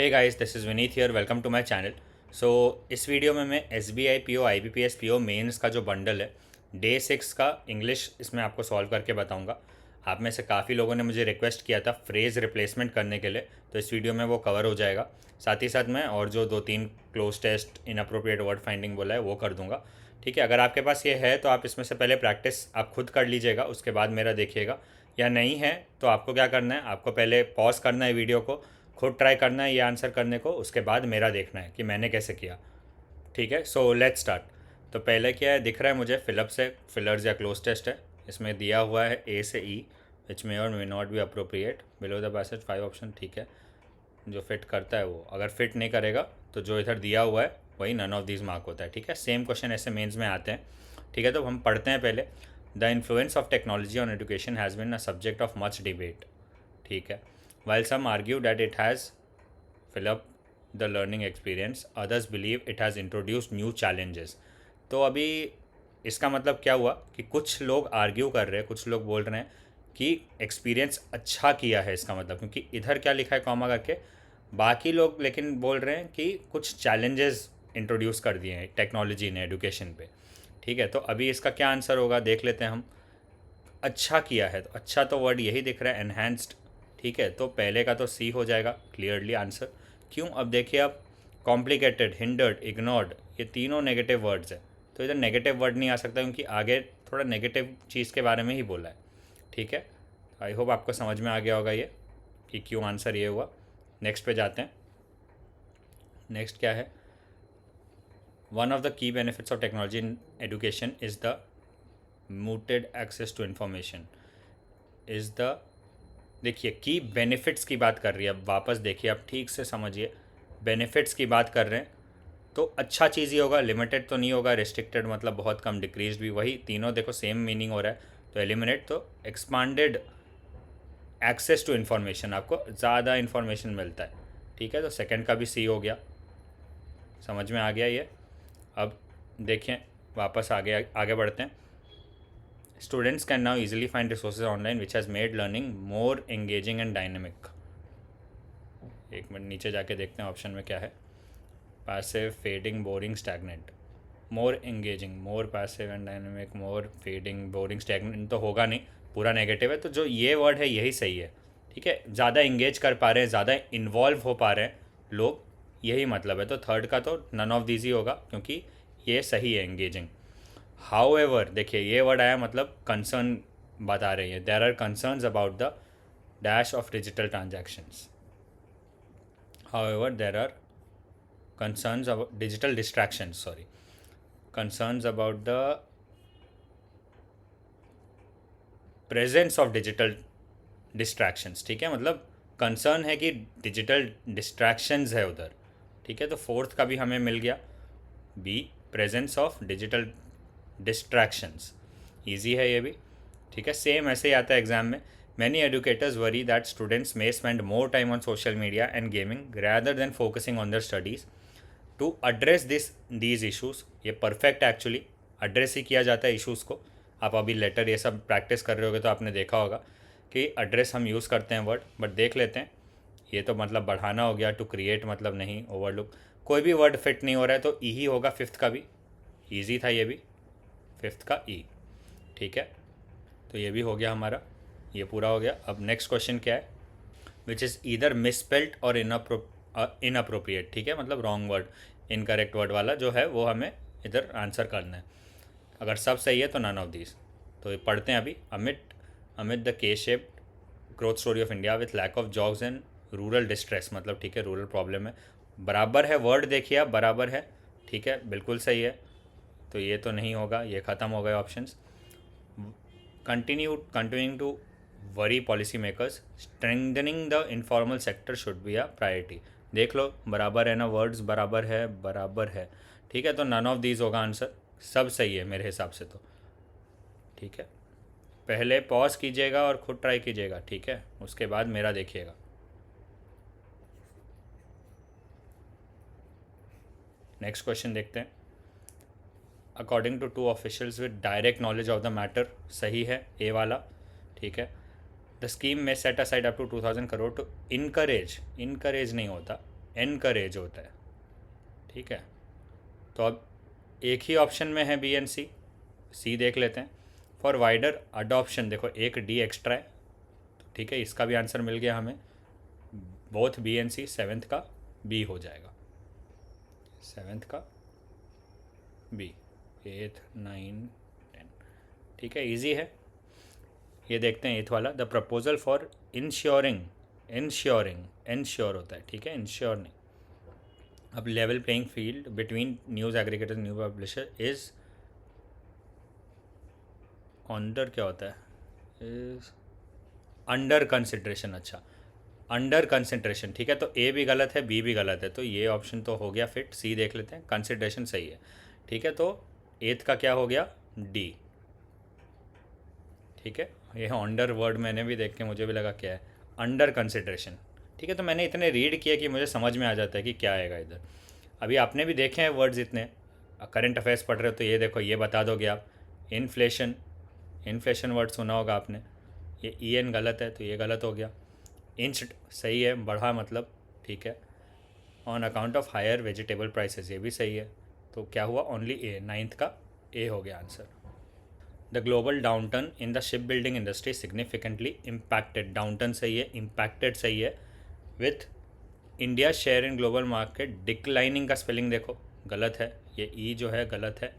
Hey guys, this is Vineet here. Welcome to my channel. So इस वीडियो में मैं S B I P O I B P S P O mains का जो bundle है, day 6 का इंग्लिश इसमें आपको सॉल्व करके बताऊंगा। आप में से काफ़ी लोगों ने मुझे रिक्वेस्ट किया था फ्रेज़ रिप्लेसमेंट करने के लिए, तो इस वीडियो में वो कवर हो जाएगा। साथ ही साथ मैं और जो 2-3 cloze test inappropriate word finding बोला है वो कर दूंगा। ठीक है, अगर आपके पास ये है तो आप इसमें से पहले प्रैक्टिस आप खुद कर लीजिएगा, उसके बाद मेरा देखिएगा। या नहीं है तो आपको क्या करना है, आपको पहले पॉज करना है वीडियो को, खुद ट्राई करना है ये आंसर करने को, उसके बाद मेरा देखना है कि मैंने कैसे किया। ठीक है, सो लेट्स स्टार्ट। तो पहले क्या है दिख रहा है मुझे, फिलअप से फिलर्स या क्लोज टेस्ट है। इसमें दिया हुआ है ए से ई, विच मे और may not be appropriate below the passage 5 option. ठीक है, जो फिट करता है वो, अगर फिट नहीं करेगा तो जो इधर दिया हुआ है वही नन ऑफ दीज मार्क होता है। ठीक है, सेम क्वेश्चन ऐसे मेंस में आते हैं। ठीक है, तो हम पढ़ते हैं पहले। The influence of technology on education has been a subject of much debate. ठीक है, while some argue that it has fill up the learning experience, others believe it has introduced new challenges। तो अभी इसका मतलब क्या हुआ कि कुछ लोग आर्ग्यू कर रहे हैं, कुछ लोग बोल रहे हैं कि एक्सपीरियंस अच्छा किया है इसका मतलब, क्योंकि इधर क्या लिखा है कॉमा करके। बाकी लोग लेकिन बोल रहे हैं कि कुछ चैलेंजेस इंट्रोड्यूस कर दिए हैं टेक्नोलॉजी ने एजुकेशन पे। ठीक है, तो अभी इसका क्या आंसर होगा देख लेते हैं हम। अच्छा किया है, तो अच्छा तो वर्ड यही दिख रहा है, एनहेंस्ड। ठीक है, तो पहले का तो सी हो जाएगा क्लियरली आंसर। क्यों, अब देखिए आप, कॉम्प्लिकेटेड, हिंडर्ड, इग्नोर्ड, ये तीनों नेगेटिव वर्ड्स है, तो इधर नेगेटिव वर्ड नहीं आ सकता क्योंकि आगे थोड़ा नेगेटिव चीज़ के बारे में ही बोला है। ठीक है, आई होप आपको समझ में आ गया होगा ये कि क्यों आंसर ये हुआ। नेक्स्ट पे जाते हैं। नेक्स्ट क्या है, one of the key benefits of technology in education is the mooted access to information is the, देखिए की बेनिफिट्स की बात कर रही है। अब वापस देखिए, आप ठीक से समझिए, बेनिफिट्स की बात कर रहे हैं तो अच्छा चीज़ ही होगा, लिमिटेड तो नहीं होगा। रिस्ट्रिक्टेड मतलब बहुत कम, डिक्रीज भी, वही तीनों देखो सेम मीनिंग हो रहा है। तो एलिमिनेट तो एक्सपांडेड एक्सेस टू इन्फॉर्मेशन, आपको ज़्यादा इन्फॉर्मेशन मिलता है। ठीक है, तो सेकंड का भी सी हो गया, समझ में आ गया ये। अब देखें, वापस आगे आगे बढ़ते हैं। Students can now easily find resources online which has made learning more engaging and dynamic। एक मिनट नीचे जाके देखते हैं ऑप्शन में क्या है। Passive, fading, boring, stagnant. More engaging, more passive and dynamic, more fading, boring, stagnant तो होगा नहीं, पूरा नेगेटिव है। तो जो ये वर्ड है यही सही है। ठीक है, ज़्यादा इंगेज कर पा रहे हैं, ज़्यादा इन्वॉल्व हो पा रहे हैं लोग, यही मतलब है। तो थर्ड का तो नन ऑफ दीज ही होगा क्योंकि ये सही है, एंगेजिंग। हाउ एवर देखिए, ये वर्ड आया मतलब कंसर्न बता रही है। There are concerns about the dash of digital transactions. However there are concerns about digital distractions, sorry, concerns about the presence of digital distractions। ठीक है, मतलब कंसर्न है कि डिजिटल डिस्ट्रैक्शंस है उधर। ठीक है, तो फोर्थ का भी हमें मिल गया, B, presence of digital distractions. Easy है ये भी। ठीक है, सेम ऐसे ही आता है एग्जाम में। Many educators worry that students may spend more time on social media and gaming rather than focusing on their studies. To address these issues, ये परफेक्ट एक्चुअली एड्रेस ही किया जाता है इशूज़ को। आप अभी लेटर ये सब प्रैक्टिस कर रहे होगे तो आपने देखा होगा कि एड्रेस हम यूज़ करते हैं वर्ड, बट देख लेते हैं। ये तो मतलब बढ़ाना हो गया, टू क्रिएट मतलब नहीं, ओवरलुक, कोई भी वर्ड फिट नहीं हो रहा है तो ई ही होगा। फिफ्थ का भी ईजी था ये भी, फिफ्थ का ई। ठीक है, तो ये भी हो गया हमारा, ये पूरा हो गया। अब नेक्स्ट क्वेश्चन क्या है, विच इज़ ईदर मिसस्पेल्ड और इनअप्रोप्रिएट। ठीक है, मतलब रॉन्ग वर्ड, इनकरेक्ट वर्ड वाला जो है वो हमें इधर आंसर करना है। अगर सब सही है तो नन ऑफ दीज। तो पढ़ते हैं अभी। अमिट amid the K shaped growth story of India with lack of jobs and rural distress, मतलब ठीक है रूरल प्रॉब्लम है। बराबर है वर्ड, देखिए आप, बराबर है। ठीक है, बिल्कुल सही है। तो ये तो नहीं होगा, ये ख़त्म हो गए options. continuing to worry policy makers, strengthening the informal sector should be a priority। देख लो, बराबर है ना, वर्ड्स बराबर है, बराबर है। ठीक है, तो नन ऑफ दीज होगा आंसर, सब सही है मेरे हिसाब से तो। ठीक है, पहले पॉज कीजिएगा और खुद ट्राई कीजिएगा। ठीक है, उसके बाद मेरा देखिएगा। नेक्स्ट क्वेश्चन देखते हैं। According to to officials with direct knowledge of the matter, सही है ए वाला। ठीक है, द स्कीम में set aside up to 2000 crore to encourage, encourage नहीं होता, एनकरेज होता है, ठीक है। तो अब एक ही ऑप्शन में है बी एंड सी, सी देख लेते हैं। फॉर वाइडर अडॉप्शन, देखो एक डी एक्स्ट्रा है, ठीक है, इसका भी आंसर मिल गया हमें। Both B and C, seventh का बी हो जाएगा, सेवेंथ का बी, एथ, नाइन, टेन, ठीक है, इजी है। ये देखते हैं एथ वाला, the proposal for ensuring, ensuring, ensure होता है, ठीक है, इंश्योर नहीं। अब level playing field between news aggregator news publisher is under, क्या होता है, इज अंडर कंसिड्रेशन, अच्छा अंडर कंसिड्रेशन, ठीक है। तो ए भी गलत है, बी भी गलत है, तो ये ऑप्शन तो हो गया फिट, सी देख लेते हैं, कंसिड्रेशन सही है, ठीक है। तो एथ का क्या हो गया, डी, ठीक है। ये अंडर वर्ड मैंने भी देख के मुझे भी लगा क्या है, अंडर कंसिड्रेशन, ठीक है। तो मैंने इतने रीड किया कि मुझे समझ में आ जाता है कि क्या आएगा इधर। अभी आपने भी देखे हैं वर्ड्स इतने, करंट अफेयर्स पढ़ रहे हो तो ये देखो, ये बता दोगे आप, इन्फ्लेशन, इन्फ्लेशन वर्ड सुना होगा आपने, ये ई एन गलत है तो ये गलत हो गया। इंच सही है, बढ़ा मतलब, ठीक है। On account of higher vegetable prices, ये भी सही है, तो क्या हुआ, ओनली ए, नाइन्थ का ए हो गया answer. The global downturn in the ship building industry significantly impacted, downturn सही है, इम्पैक्टेड सही है, with India share in global market declining का स्पेलिंग देखो गलत है, ये ई जो है गलत है,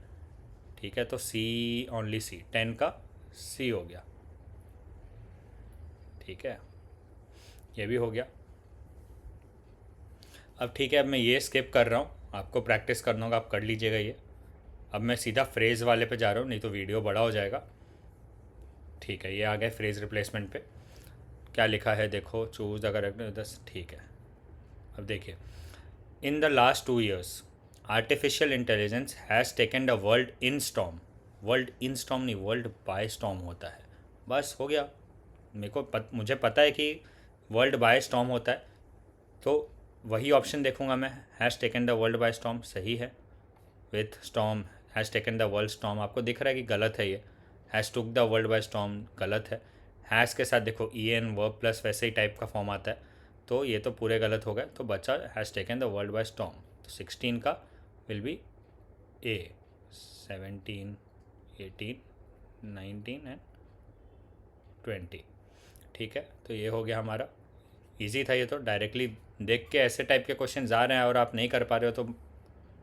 ठीक है। तो सी, ओनली सी, 10 का सी हो गया, ठीक है, ये भी हो गया। अब ठीक है, अब मैं ये स्किप कर रहा हूँ, आपको प्रैक्टिस करना होगा, आप कर लीजिएगा ये। अब मैं सीधा फ्रेज़ वाले पे जा रहा हूँ, नहीं तो वीडियो बड़ा हो जाएगा, ठीक है। ये आ गए फ्रेज़ रिप्लेसमेंट पे, क्या लिखा है देखो, चूज़ द करेक्ट दस, ठीक है। अब देखिए, in the last 2 years artificial intelligence has taken the world in storm, world in storm नहीं, वर्ल्ड बाय स्टॉम होता है, बस हो गया। मेरे को मुझे पता है कि वर्ल्ड बाय स्टॉम होता है, तो वही ऑप्शन देखूंगा मैं, has taken the world by storm सही है, with storm, has taken the world storm आपको दिख रहा है कि गलत है, ये has took the world by storm गलत है। हैज़ के साथ देखो ई एन वर्ब प्लस वैसे ही टाइप का फॉर्म आता है, तो ये तो पूरे गलत हो गए, तो बचा has taken the world by storm, तो 16 का विल बी ए, 17, 18, 19 एंड 20, ठीक है। तो ये हो गया हमारा, इजी था ये तो, डायरेक्टली देख के ऐसे टाइप के क्वेश्चन आ रहे हैं और आप नहीं कर पा रहे हो तो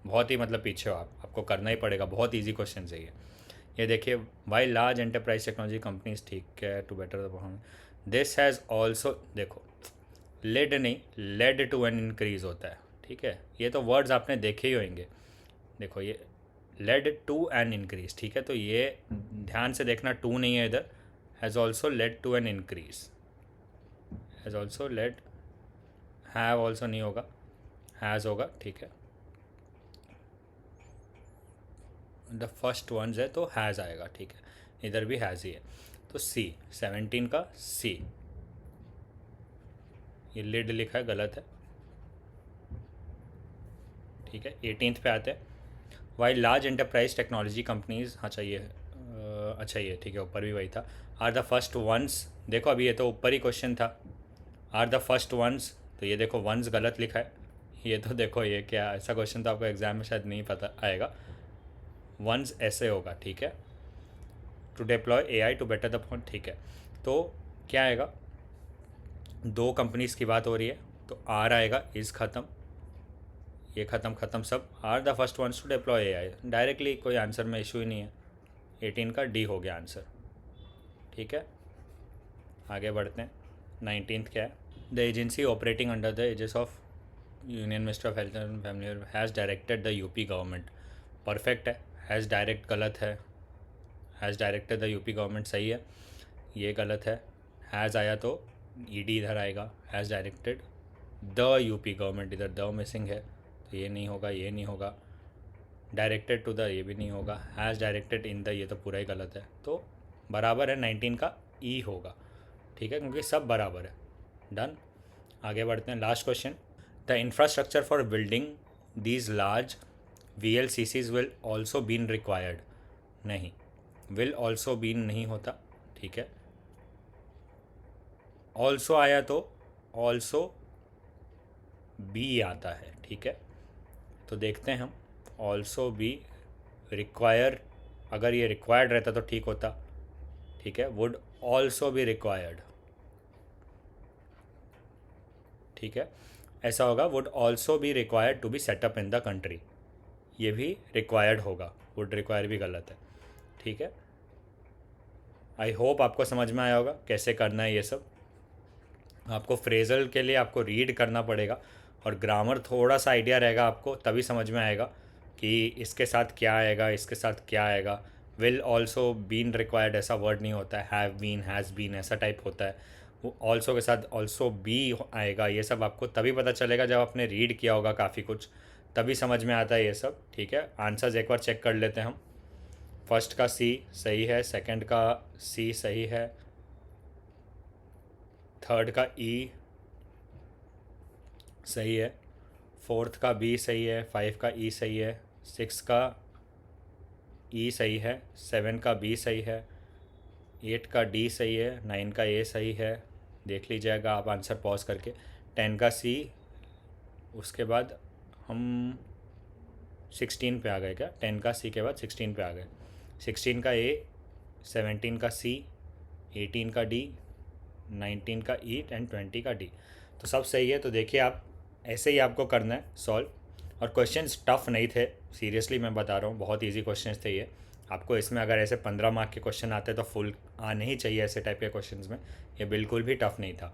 बहुत ही मतलब पीछे हो आप, आपको करना ही पड़ेगा, बहुत इजी क्वेश्चन है ये देखिए, why large enterprise technology companies, ठीक है, to better the performance, this has also, देखो लेड नहीं, लेड टू एन इंक्रीज होता है, ठीक है। ये तो वर्ड्स आपने देखे ही होंगे, देखो ये लेड टू एन इंक्रीज, ठीक है। तो ये ध्यान से देखना, टू नहीं है इधर, has also led to an increase, has also led, have also नहीं होगा, हैज़ होगा, ठीक है। द फर्स्ट वंस है तो हैज़ आएगा, ठीक है, इधर भी हैज़ ही है, तो सी, 17 का सी, ये लिड लिखा है गलत है, ठीक है। 18th पे आते हैं, why large enterprise technology companies, अच्छा ये अच्छा ये ठीक है, ऊपर भी वही था, आर द फर्स्ट वंस, देखो अभी ये तो ऊपर ही क्वेश्चन था, आर द फर्स्ट वंस, तो ये देखो वंस गलत लिखा है, ये तो देखो ये क्या, ऐसा क्वेश्चन तो आपको एग्जाम में शायद नहीं पता आएगा, वंस ऐसे होगा, ठीक है। To deploy AI to better the phone, ठीक है। तो क्या आएगा, दो कंपनीज की बात हो रही है, तो आर आएगा, इज़ ख़त्म, ये ख़त्म ख़त्म सब, are the first ones to deploy AI, directly कोई आंसर में इशू ही नहीं है, 18 का डी हो गया आंसर, ठीक है। आगे बढ़ते हैं, 19th क्या है, the agency operating under the aegis of union minister of health and family has directed the UP government, perfect है, हैज़ डायरेक्ट गलत है, has directed the UP government सही है, ये गलत है, हैज़ आया तो ईडी इधर आएगा, has directed the UP government, इधर द मिसिंग है, तो ये नहीं होगा, ये नहीं होगा, डायरेक्टेड टू द, ये भी नहीं होगा, हैज़ डायरेक्टेड इन द, ये तो पूरा ही गलत है, तो बराबर है, 19 का ई होगा, ठीक है, क्योंकि सब बराबर है, डन। आगे बढ़ते हैं, last question, the infrastructure for building these large VLCCs will also been required, नहीं, विल ऑल्सो बीन नहीं होता, ठीक है। ऑल्सो आया तो ऑल्सो बी आता है, ठीक है। तो देखते हैं हम, ऑल्सो बी रिक्वायर, अगर ये रिक्वायर्ड रहता तो ठीक होता, ठीक है। वुड ऑल्सो बी रिक्वायर्ड, ठीक है, ऐसा होगा। Would also be required to be set up in the country, ये भी रिक्वायर्ड होगा, वुड रिक्वायर भी गलत है, ठीक है। आई होप आपको समझ में आया होगा कैसे करना है ये सब। आपको फ्रेजल के लिए आपको रीड करना पड़ेगा और ग्रामर थोड़ा सा आइडिया रहेगा आपको, तभी समझ में आएगा कि इसके साथ क्या आएगा, इसके साथ क्या आएगा। विल ऑल्सो बीन रिक्वायर्ड ऐसा वर्ड नहीं होता है, हैव बीन, हैज़ बीन ऐसा टाइप होता है। वो ऑल्सो के साथ ऑल्सो बी आएगा। ये सब आपको तभी पता चलेगा जब आपने रीड किया होगा काफ़ी कुछ, तभी समझ में आता है ये सब, ठीक है। आंसर्स एक बार चेक कर लेते हैं हम। फर्स्ट का सी सही है, सेकंड का सी सही है, थर्ड का ई सही है, फोर्थ का बी सही है, फाइव का ई सही है, सिक्स का ई सही है, सेवन का बी सही है, एट का डी सही है, नाइन का ए सही है, देख लीजिएगा आप आंसर पॉज करके। टेन का सी, उसके बाद हम 16 पे आ गए क्या, 10 का सी के बाद 16 पे आ गए। 16 का ए, 17 का सी, 18 का डी, 19 का ई एंड 20 का डी। तो सब सही है। तो देखिए आप ऐसे ही आपको करना है सॉल्व, और क्वेश्चंस टफ़ नहीं थे, सीरियसली मैं बता रहा हूँ, बहुत इजी क्वेश्चंस थे ये। आपको इसमें अगर ऐसे 15 मार्क के क्वेश्चन आते तो फुल आने ही चाहिए ऐसे टाइप के क्वेश्चंस में। ये बिल्कुल भी टफ़ नहीं था,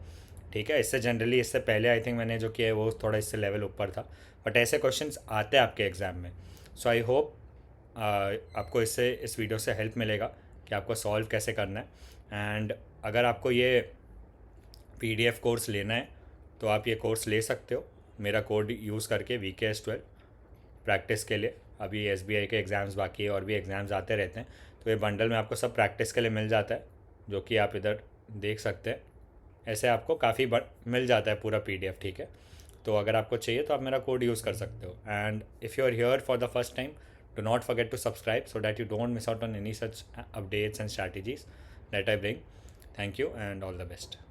ठीक है। इससे जनरली, इससे पहले आई थिंक मैंने जो किया है वो थोड़ा इससे लेवल ऊपर था, बट ऐसे क्वेश्चंस आते हैं आपके एग्ज़ाम में। सो आई होप आपको इससे, इस वीडियो से हेल्प मिलेगा कि आपको सॉल्व कैसे करना है। एंड अगर आपको ये PDF कोर्स लेना है तो आप ये कोर्स ले सकते हो मेरा कोड यूज़ करके, VKS12 प्रैक्टिस के लिए। अभी SBI के एग्ज़ाम्स बाकी है और भी एग्ज़ाम्स आते रहते हैं, तो ये बंडल में आपको सब प्रैक्टिस के लिए मिल जाता है, जो कि आप इधर देख सकते हैं। ऐसे आपको काफ़ी मिल जाता है पूरा PDF, ठीक है। तो अगर आपको चाहिए तो आप मेरा कोड यूज़ कर सकते हो। And if you are here for the first time, do not forget to subscribe so that you don't miss out on any such updates and strategies that I bring. Thank you and all the best.